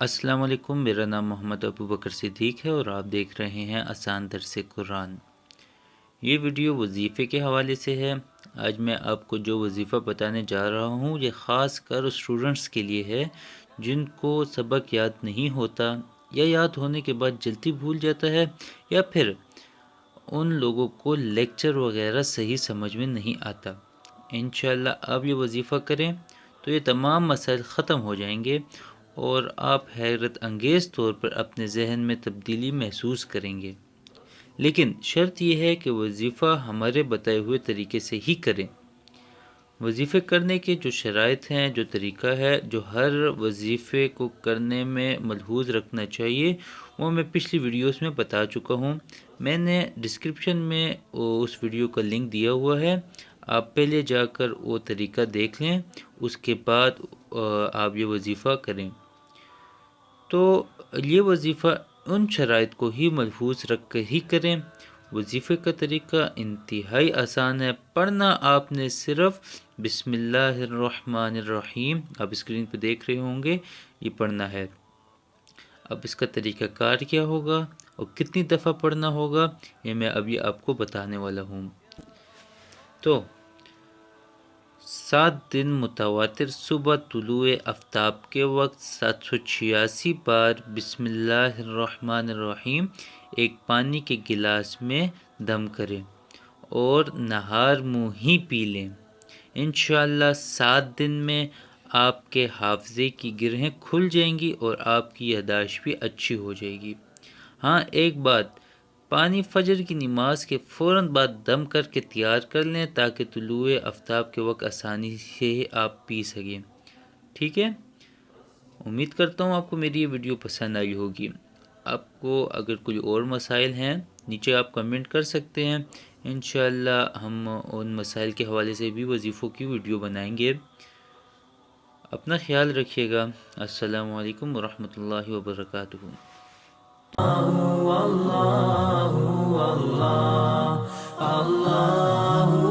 السلام علیکم، میرا نام محمد ابو بکر صدیق ہے اور آپ دیکھ رہے ہیں آسان درس قرآن۔ یہ ویڈیو وظیفے کے حوالے سے ہے۔ آج میں آپ کو جو وظیفہ بتانے جا رہا ہوں یہ خاص کر اسٹوڈنٹس کے لیے ہے جن کو سبق یاد نہیں ہوتا یا یاد ہونے کے بعد جلدی بھول جاتا ہے، یا پھر ان لوگوں کو لیکچر وغیرہ صحیح سمجھ میں نہیں آتا۔ انشاءاللہ آپ یہ وظیفہ کریں تو یہ تمام مسائل ختم ہو جائیں گے اور آپ حیرت انگیز طور پر اپنے ذہن میں تبدیلی محسوس کریں گے۔ لیکن شرط یہ ہے کہ وظیفہ ہمارے بتائے ہوئے طریقے سے ہی کریں۔ وظیفے کرنے کے جو شرائط ہیں، جو طریقہ ہے، جو ہر وظیفے کو کرنے میں ملحوظ رکھنا چاہیے، وہ میں پچھلی ویڈیوز میں بتا چکا ہوں۔ میں نے ڈسکرپشن میں اس ویڈیو کا لنک دیا ہوا ہے، آپ پہلے جا کر وہ طریقہ دیکھ لیں، اس کے بعد آپ یہ وظیفہ کریں۔ تو یہ وظیفہ ان شرائط کو ہی ملحوظ رکھ کر ہی کریں۔ وظیفے کا طریقہ انتہائی آسان ہے۔ پڑھنا آپ نے صرف بسم اللہ الرحمن الرحیم، آپ اسکرین پہ دیکھ رہے ہوں گے، یہ پڑھنا ہے۔ اب اس کا طریقہ کار کیا ہوگا اور کتنی دفعہ پڑھنا ہوگا، یہ میں ابھی آپ کو بتانے والا ہوں۔ تو 7 دن متواتر صبح طلوع آفتاب کے وقت 786 بار بسم اللہ الرحمن الرحیم ایک پانی کے گلاس میں دم کریں اور نہار منہ ہی پی لیں۔ انشاءاللہ 7 دن میں آپ کے حافظے کی گرہیں کھل جائیں گی اور آپ کی یادداشت بھی اچھی ہو جائے گی۔ ہاں، ایک بات، پانی فجر کی نماز کے فوراً بعد دم کر کے تیار کر لیں تاکہ طلوع آفتاب کے وقت آسانی سے آپ پی سکیں۔ ٹھیک ہے؟ امید کرتا ہوں آپ کو میری یہ ویڈیو پسند آئی ہوگی۔ آپ کو اگر کوئی اور مسائل ہیں نیچے آپ کمنٹ کر سکتے ہیں، انشاءاللہ ہم ان مسائل کے حوالے سے بھی وظیفوں کی ویڈیو بنائیں گے۔ اپنا خیال رکھیے گا۔ السلام علیکم ورحمۃ اللہ وبرکاتہ۔ اللہ اللہ اللہ